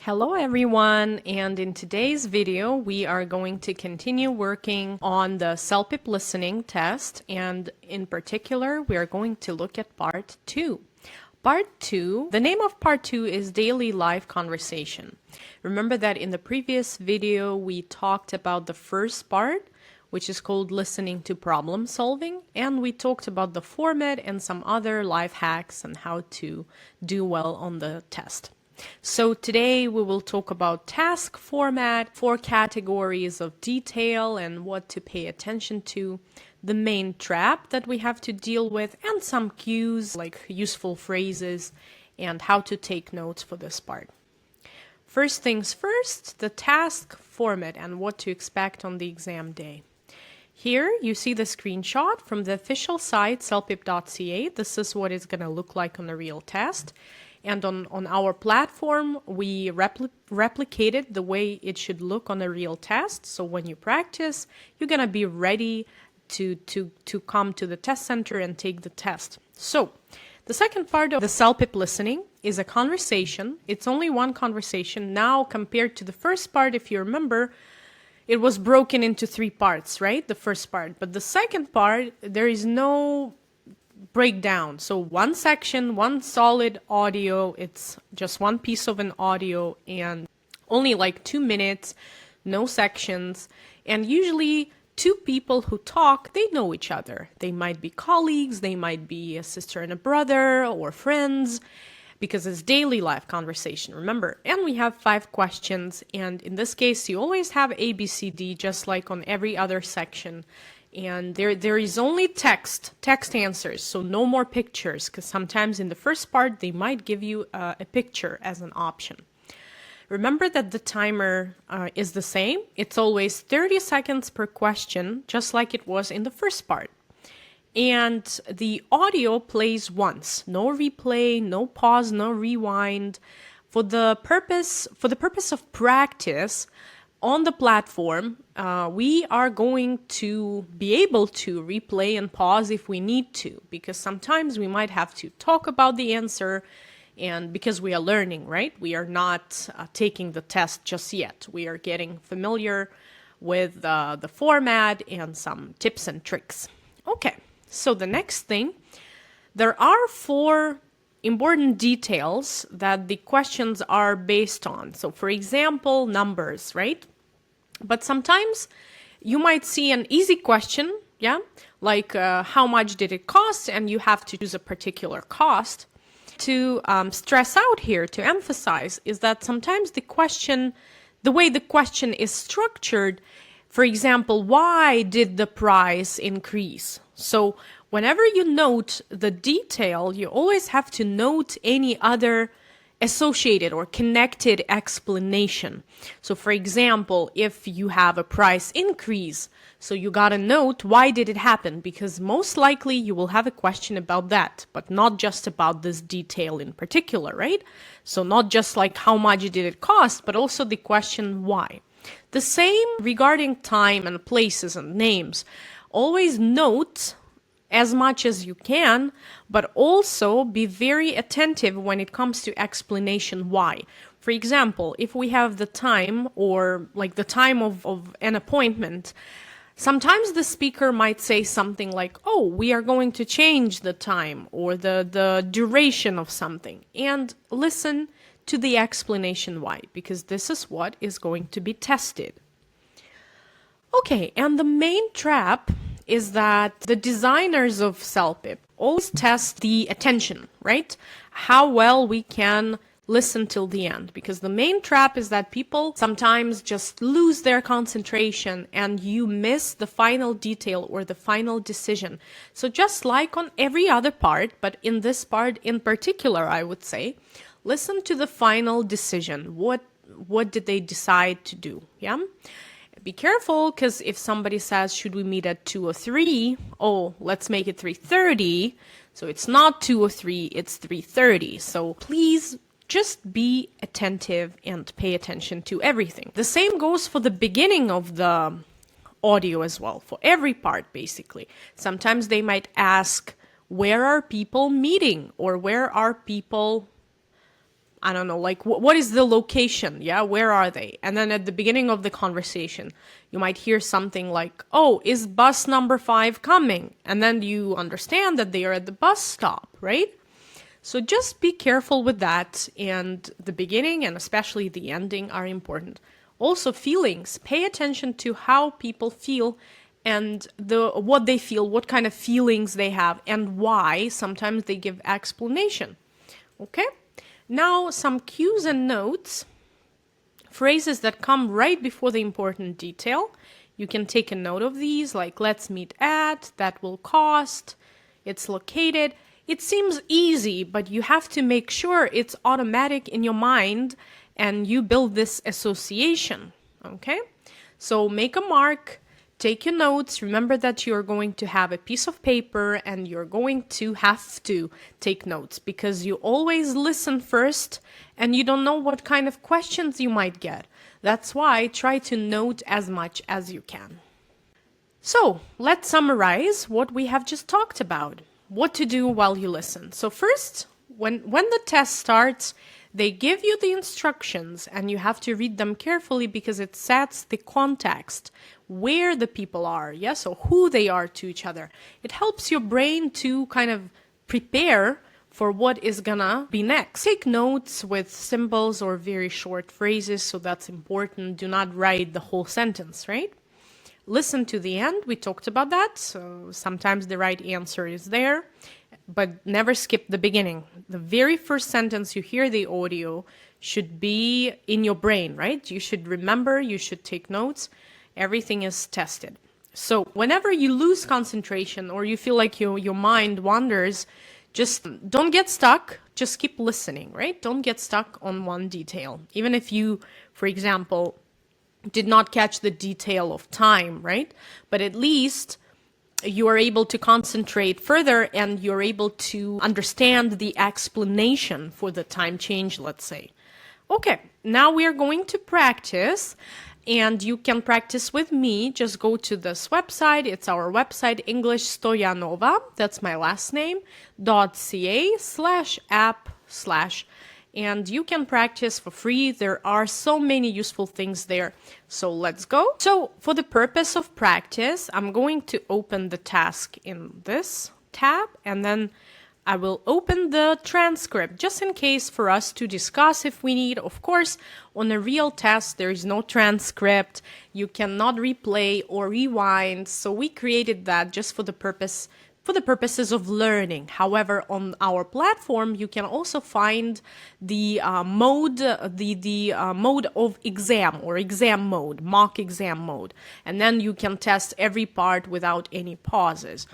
Hello everyone, and in today's video we are going to continue working on the CELPIP listening test, and in particular we are going to look at part 2. Part 2, the name of part 2 is Daily Life Conversation. Remember that in the previous video we talked about the first part, which is called Listening to Problem Solving, and we talked about the format and some other life hacks and how to do well on the test. So today we will talk about task format, 4 categories of detail and what to pay attention to, the main trap that we have to deal with, and some cues like useful phrases and how to take notes for this part. First things first, the task format and what to expect on the exam day. Here you see the screenshot from the official site celpip.ca. This is what it's going to look like on a real test. And on our platform, we replicated the way it should look on a real test. So when you practice, you're going to be ready to come to the test center and take the test. So the second part of the CELPIP listening is a conversation. It's only one conversation. Now, compared to the first part, if you remember, it was broken into 3 parts, right? The first part. But the second part, there is no breakdown. So one section, one solid audio, it's just one piece of an audio and only like 2 minutes, no sections. And usually 2 people who talk, they know each other. They might be colleagues, they might be a sister and a brother or friends, because it's daily life conversation, remember. And we have 5 questions, and in this case you always have A, B, C, D, just like on every other section. And there is only text answers, so no more pictures, because sometimes in the first part they might give you a picture as an option. Remember that the timer is the same. It's always 30 seconds per question, just like it was in the first part. And the audio plays once, no replay, no pause, no rewind. For the purpose of practice, on the platform, we are going to be able to replay and pause if we need to, because sometimes we might have to talk about the answer, and because we are learning, right? We are not taking the test just yet. We are getting familiar with the format and some tips and tricks. Okay, so the next thing, there are 4 important details that the questions are based on. So for example, numbers, right? But sometimes you might see an easy question, yeah, like how much did it cost, and you have to choose a particular cost. To stress out here, to emphasize, is that sometimes the way the question is structured, for example, why did the price increase? So whenever you note the detail, you always have to note any other associated or connected explanation. So for example, if you have a price increase, so you gotta note why did it happen, because most likely you will have a question about that, but not just about this detail in particular, right? So not just like how much did it cost, but also the question why. The same regarding time and places and names. Always note as much as you can, but also be very attentive when it comes to explanation why. For example, if we have the time, or like the time of an appointment, sometimes the speaker might say something like, oh, we are going to change the time or the duration of something, and listen to the explanation why, because this is what is going to be tested. Okay, and the main trap is that the designers of CELPIP always test the attention, right? How well we can listen till the end, because the main trap is that people sometimes just lose their concentration and you miss the final detail or the final decision. So just like on every other part, but in this part in particular, I would say, listen to the final decision. What did they decide to do? Yeah. Be careful, because if somebody says, should we meet at 2 or 3? Oh, let's make it 3:30. So it's not 2 or 3, it's 3:30. So please just be attentive and pay attention to everything. The same goes for the beginning of the audio as well, for every part basically. Sometimes they might ask, where are people meeting? Or where are people I don't know, like what is the location? Yeah, where are they? And then at the beginning of the conversation, you might hear something like, oh, is bus number 5 coming? And then you understand that they are at the bus stop, right? So just be careful with that, and the beginning and especially the ending are important. Also, feelings. Pay attention to how people feel and what they feel, what kind of feelings they have, and why. Sometimes they give explanation. Okay? Now, some cues and notes. Phrases that come right before the important detail. You can take a note of these, like let's meet at, that will cost, it's located. It seems easy, but you have to make sure it's automatic in your mind and you build this association, okay? So make a mark, take your notes. Remember that you're going to have a piece of paper and you're going to have to take notes because you always listen first and you don't know what kind of questions you might get. That's why try to note as much as you can. So let's summarize what we have just talked about. What to do while you listen. So first, when the test starts, they give you the instructions and you have to read them carefully because it sets the context, where the people are, yes, so who they are to each other. It helps your brain to kind of prepare for what is gonna be next. Take notes with symbols or very short phrases, so that's important. Do not write the whole sentence, right? Listen to the end. We talked about that. So sometimes the right answer is there, but never skip the beginning. The very first sentence you hear the audio should be in your brain, right? You should remember, you should take notes. Everything is tested. So whenever you lose concentration or you feel like your mind wanders, just don't get stuck. Just keep listening, right? Don't get stuck on one detail. Even if you, for example, did not catch the detail of time, right? But at least you are able to concentrate further and you're able to understand the explanation for the time change, let's say. Okay, now we are going to practice, and you can practice with me. Just go to this website. It's our website, English Stoianova, that's my last name, .ca/app/ and you can practice for free. There are so many useful things there. So let's go. So for the purpose of practice, I'm going to open the task in this tab, and then I will open the transcript just in case for us to discuss if we need. Of course, on a real test, there is no transcript. You cannot replay or rewind. So we created that just for the purposes of learning. However, on our platform, you can also find the mode of exam or exam mode, mock exam mode. And then you can test every part without any pauses.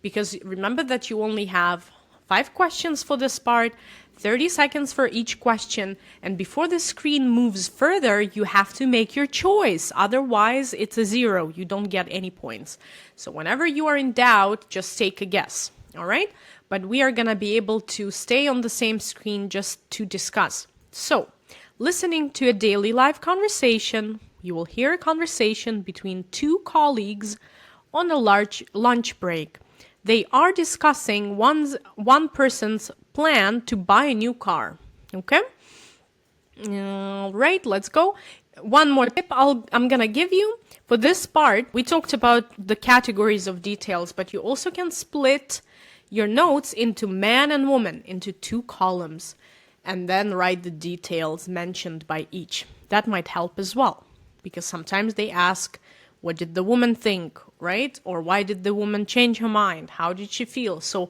Because remember that you only have 5 questions for this part, 30 seconds for each question, and before the screen moves further, you have to make your choice. Otherwise, it's a 0. You don't get any points. So whenever you are in doubt, just take a guess, all right? But we are going to be able to stay on the same screen just to discuss. So, listening to a daily live conversation, you will hear a conversation between 2 colleagues on a large lunch break. They are discussing one person's plan to buy a new car. Okay? All right, let's go. One more tip I'm going to give you. For this part, we talked about the categories of details, but you also can split your notes into man and woman, into 2 columns, and then write the details mentioned by each. That might help as well, because sometimes they ask, what did the woman think, right? Or why did the woman change her mind? How did she feel? So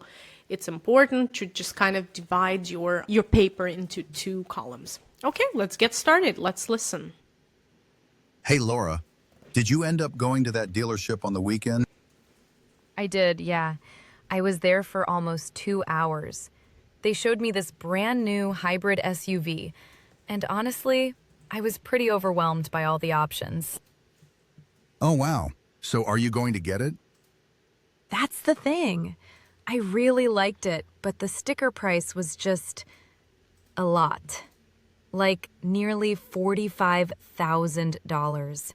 it's important to just kind of divide your paper into 2 columns. Okay, let's get started. Let's listen. Hey, Laura, did you end up going to that dealership on the weekend? I did, yeah. I was there for almost 2 hours. They showed me this brand new hybrid SUV, and honestly, I was pretty overwhelmed by all the options. Oh, wow. So are you going to get it? That's the thing. I really liked it, but the sticker price was just a lot. Like nearly $45,000.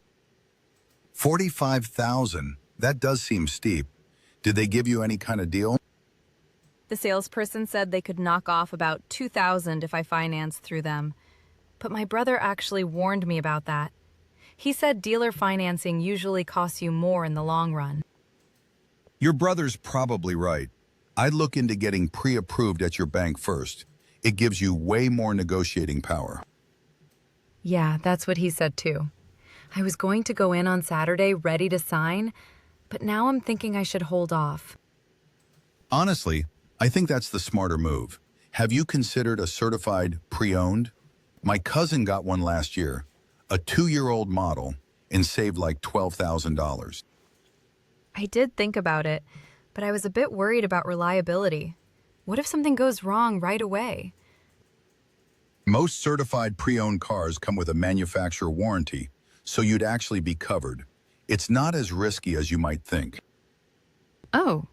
$45,000? That does seem steep. Did they give you any kind of deal? The salesperson said they could knock off about $2,000 if I financed through them. But my brother actually warned me about that. He said dealer financing usually costs you more in the long run. Your brother's probably right. I'd look into getting pre-approved at your bank first. It gives you way more negotiating power. Yeah, that's what he said too. I was going to go in on Saturday ready to sign, but now I'm thinking I should hold off. Honestly, I think that's the smarter move. Have you considered a certified pre-owned? My cousin got one last year, a 2-year-old model, and saved like $12,000. I did think about it, but I was a bit worried about reliability. What if something goes wrong right away? Most certified pre-owned cars come with a manufacturer warranty, so you'd actually be covered. It's not as risky as you might think. Oh,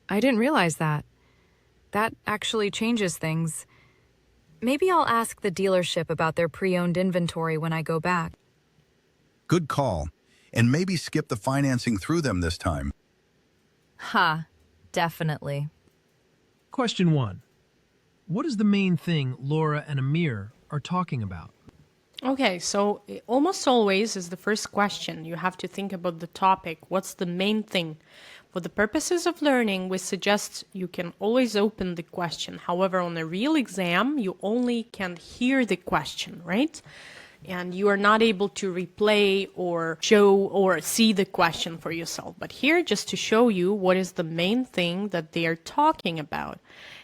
I didn't realize that. That actually changes things. Maybe I'll ask the dealership about their pre-owned inventory when I go back. Good call. And maybe skip the financing through them this time. Ha, definitely. Question 1. What is the main thing Laura and Amir are talking about? Okay, so almost always is the first question. You have to think about the topic. What's the main thing? For the purposes of learning, we suggest you can always open the question. However, on a real exam, you only can hear the question, right? And you are not able to replay or show or see the question for yourself. But here, just to show you what is the main thing that they are talking about.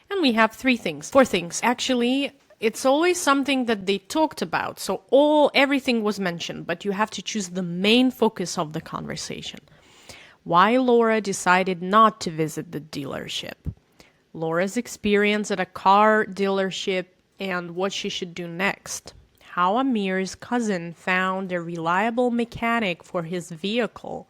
And we have four things. Actually, it's always something that they talked about. So everything was mentioned, but you have to choose the main focus of the conversation. Why Laura decided not to visit the dealership. Laura's experience at a car dealership and what she should do next. How Amir's cousin found a reliable mechanic for his vehicle,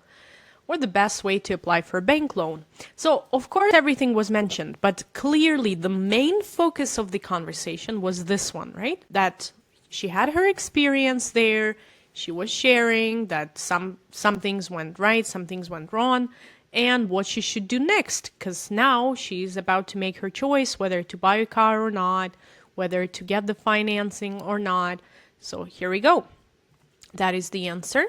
or the best way to apply for a bank loan. So, of course, everything was mentioned, but clearly the main focus of the conversation was this one, right? That she had her experience there, she was sharing that some things went right, some things went wrong, and what she should do next, because now she's about to make her choice whether to buy a car or not, whether to get the financing or not. So here we go. That is the answer.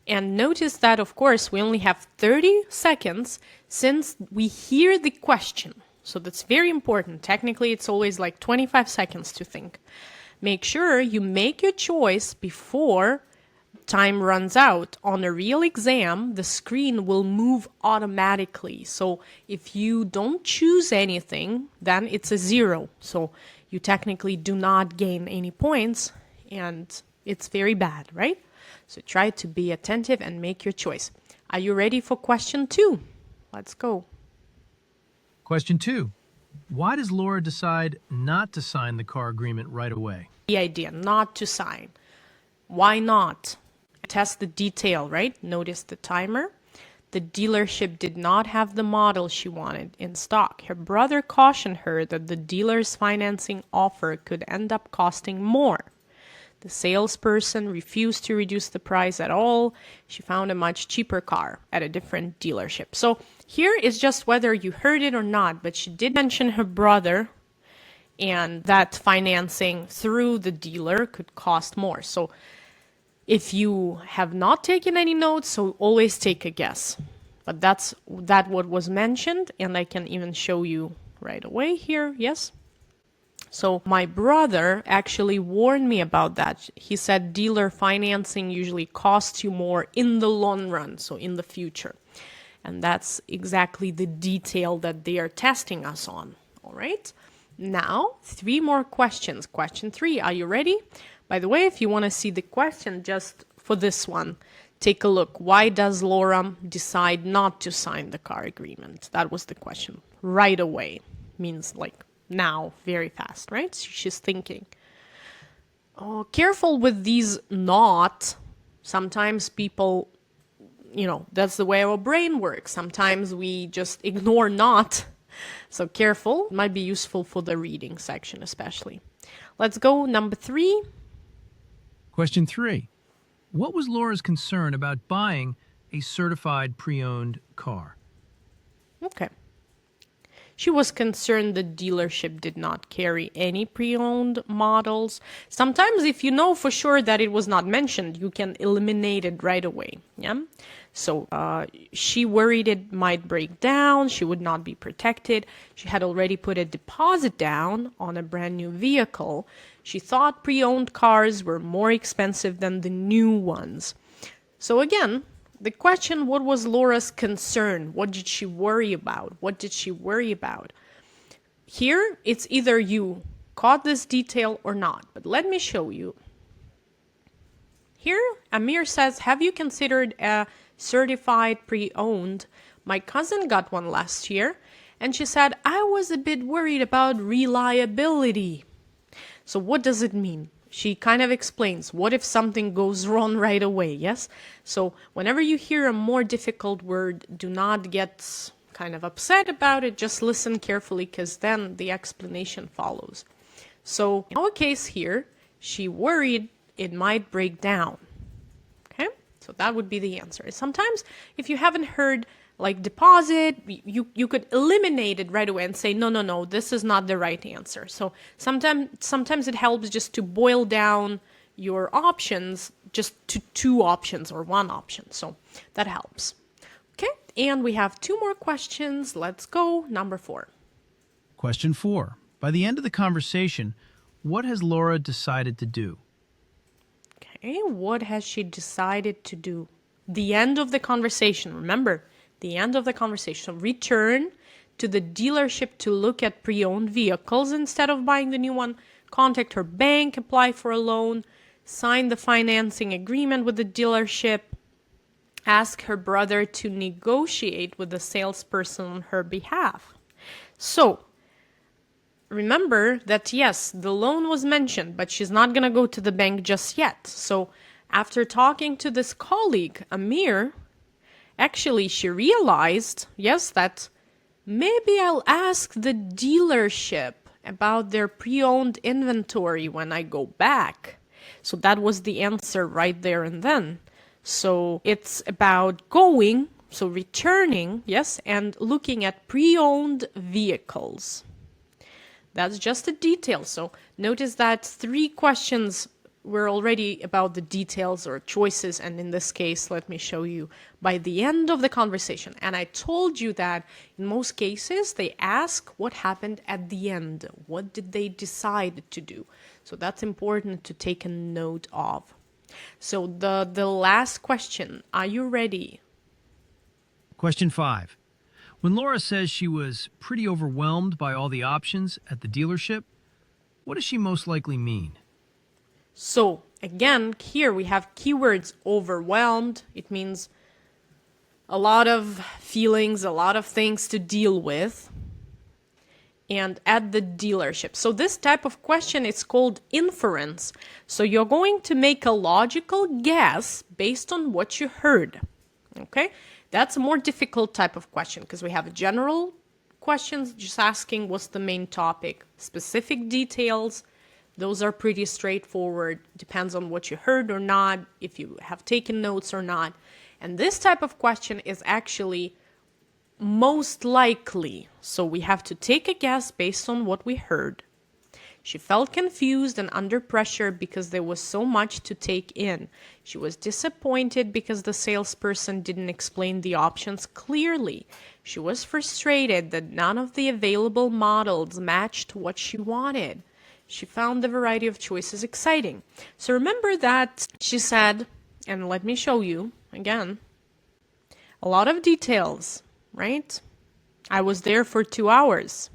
And notice that, of course, we only have 30 seconds since we hear the question. So that's very important. Technically, it's always like 25 seconds to think. Make sure you make your choice before time runs out. On a real exam, the screen will move automatically. So if you don't choose anything, then it's a 0. So you technically do not gain any points, and it's very bad, right? So try to be attentive and make your choice. Are you ready for question 2? Let's go. Question 2. Why does Laura decide not to sign the car agreement right away? The idea, not to sign. Why not? Test the detail, right? Notice the timer. The dealership did not have the model she wanted in stock. Her brother cautioned her that the dealer's financing offer could end up costing more. The salesperson refused to reduce the price at all. She found a much cheaper car at a different dealership. So here is just whether you heard it or not, but she did mention her brother and that financing through the dealer could cost more. So if you have not taken any notes, so always take a guess. But that's what was mentioned, and I can even show you right away here. Yes? So my brother actually warned me about that. He said dealer financing usually costs you more in the long run, so in the future. And that's exactly the detail that they are testing us on. All right? Now, 3 more questions. Question 3, are you ready? By the way, if you want to see the question just for this one, take a look. Why does Laura decide not to sign the car agreement? That was the question. Right away means like now, very fast, right? She's thinking. Oh, careful with these not. Sometimes people, that's the way our brain works. Sometimes we just ignore not. So careful. It might be useful for the reading section especially. Let's go number 3. Question 3. What was Laura's concern about buying a certified pre-owned car? Okay. She was concerned the dealership did not carry any pre-owned models. Sometimes if you know for sure that it was not mentioned, you can eliminate it right away. Yeah. So she worried it might break down, she would not be protected. She had already put a deposit down on a brand new vehicle. She thought pre-owned cars were more expensive than the new ones. So again, the question, what was Laura's concern? What did she worry about? What did she worry about? Here, it's either you caught this detail or not, but let me show you. Here, Amir says, have you considered a certified pre-owned? My cousin got one last year, and she said, I was a bit worried about reliability. So what does it mean? She kind of explains, what if something goes wrong right away, yes? So whenever you hear a more difficult word, do not get kind of upset about it, just listen carefully because then the explanation follows. So in our case here, she worried it might break down. Okay, so that would be the answer. Sometimes if you haven't heard like deposit, you could eliminate it right away and say, no, this is not the right answer. So sometimes it helps just to boil down your options just to 2 options or 1 option. So that helps. Okay, and we have 2 more questions. Let's go. Number 4. Question 4. By the end of the conversation, what has Laura decided to do? Okay, what has she decided to do? The end of the conversation. Remember, the end of the conversation. Return to the dealership to look at pre-owned vehicles instead of buying the new one. Contact her bank, apply for a loan, sign the financing agreement with the dealership, ask her brother to negotiate with the salesperson on her behalf. So, remember that yes, the loan was mentioned, but she's not going to go to the bank just yet. So, after talking to this colleague, Amir, actually, she realized, yes, that maybe I'll ask the dealership about their pre-owned inventory when I go back. So that was the answer right there and then. So it's about going, so returning, yes, and looking at pre-owned vehicles. That's just a detail. So notice that 3 questions were already about the details or choices, and in this case, let me show you by the end of the conversation. And I told you that in most cases, they ask what happened at the end. What did they decide to do? So that's important to take a note of. So the last question, are you ready? Question 5. When Laura says she was pretty overwhelmed by all the options at the dealership, what does she most likely mean? So again, here we have keywords overwhelmed. It means a lot of feelings, a lot of things to deal with. And at the dealership. So this type of question is called inference. So you're going to make a logical guess based on what you heard. Okay? That's a more difficult type of question because we have general questions just asking what's the main topic. Specific details, those are pretty straightforward. Depends on what you heard or not, if you have taken notes or not. And this type of question is actually most likely. So we have to take a guess based on what we heard. She felt confused and under pressure because there was so much to take in. She was disappointed because the salesperson didn't explain the options clearly. She was frustrated that none of the available models matched what she wanted. She found the variety of choices exciting. So remember that she said, and let me show you again, a lot of details, right? I was there for 2 hours.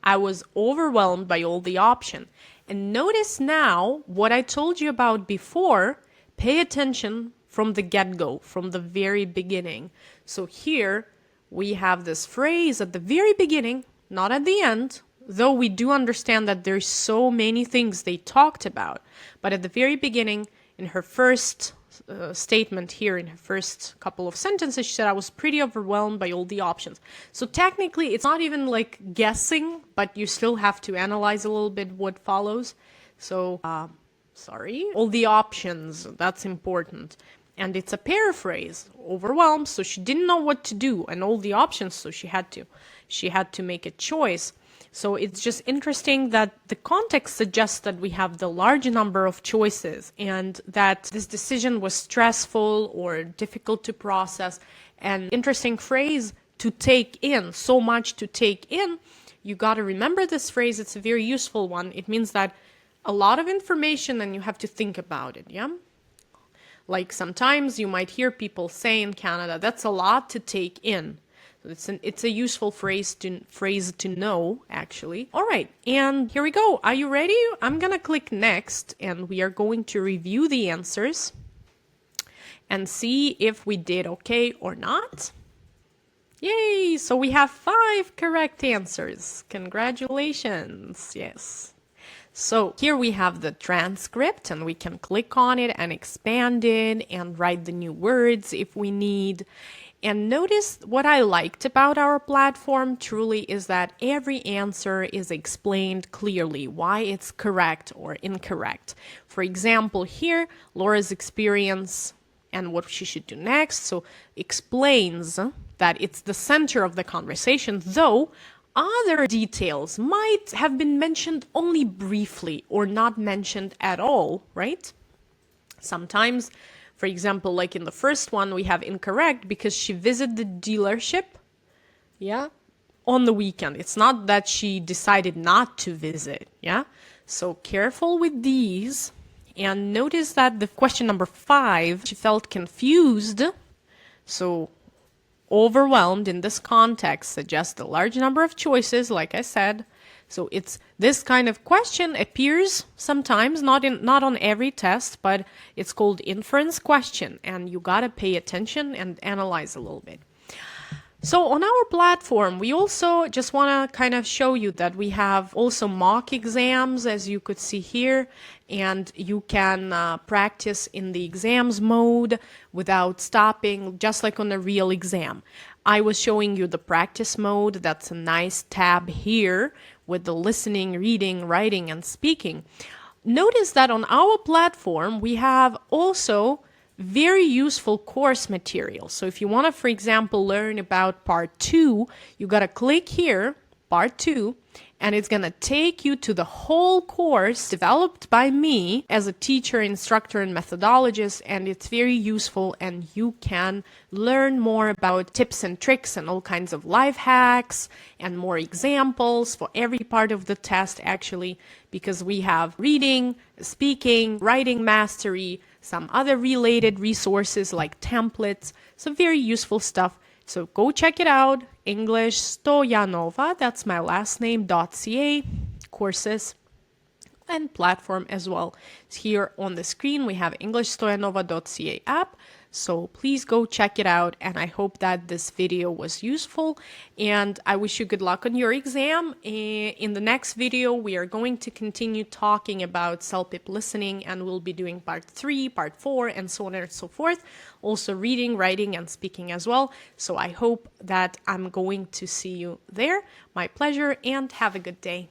I was overwhelmed by all the options. And notice now what I told you about before. Pay attention from the get-go, from the very beginning. So here we have this phrase at the very beginning, not at the end, though we do understand that there's so many things they talked about. But at the very beginning, in her first statement here, in her first couple of sentences, she said, I was pretty overwhelmed by all the options. So technically, it's not even like guessing, but you still have to analyze a little bit what follows. So, all the options, that's important. And it's a paraphrase, overwhelmed, so she didn't know what to do and all the options, so she had to make a choice. So it's just interesting that the context suggests that we have the large number of choices and that this decision was stressful or difficult to process. An interesting phrase, to take in, so much to take in. You got to remember this phrase. It's a very useful one. It means that a lot of information and you have to think about it, yeah? Like sometimes you might hear people say in Canada, that's a lot to take in. It's a useful phrase to know, actually. All right, and here we go. Are you ready? I'm gonna click next, and we are going to review the answers and see if we did okay or not. Yay! So we have 5 correct answers. Congratulations. Yes. So here we have the transcript, and we can click on it and expand it and write the new words if we need. And notice what I liked about our platform truly is that every answer is explained clearly why it's correct or incorrect. For example, here, Laura's experience and what she should do next. So explains that it's the center of the conversation, though other details might have been mentioned only briefly or not mentioned at all, right? Sometimes, for example, like in the first one, we have incorrect because she visited the dealership, yeah, on the weekend. It's not that she decided not to visit, yeah? So careful with these. And notice that the question number 5, she felt confused. So overwhelmed in this context suggests a large number of choices, like I said. So it's this kind of question appears sometimes, not on every test, but it's called inference question, and you gotta pay attention and analyze a little bit. So on our platform, we also just want to kind of show you that we have also mock exams, as you could see here, and you can practice in the exams mode without stopping, just like on a real exam. I was showing you the practice mode. That's a nice tab here with the listening, reading, writing, and speaking. Notice that on our platform, we have also very useful course material. So if you want to, for example, learn about part 2, you got to click here, part 2, and it's going to take you to the whole course developed by me as a teacher, instructor, and methodologist, and it's very useful, and you can learn more about tips and tricks and all kinds of life hacks and more examples for every part of the test, actually, because we have reading, speaking, writing mastery, some other related resources like templates, so very useful stuff. So go check it out, English Stoianova, that's my last name, .ca, courses, and platform as well. Here on the screen we have englishstoyanova.ca app, so please go check it out, and I hope that this video was useful, and I wish you good luck on your exam. In the next video we are going to continue talking about CELPIP listening, and we'll be doing part 3, part 4, and so on and so forth, also reading, writing, and speaking as well. So I hope that I'm going to see you there. My pleasure, and have a good day.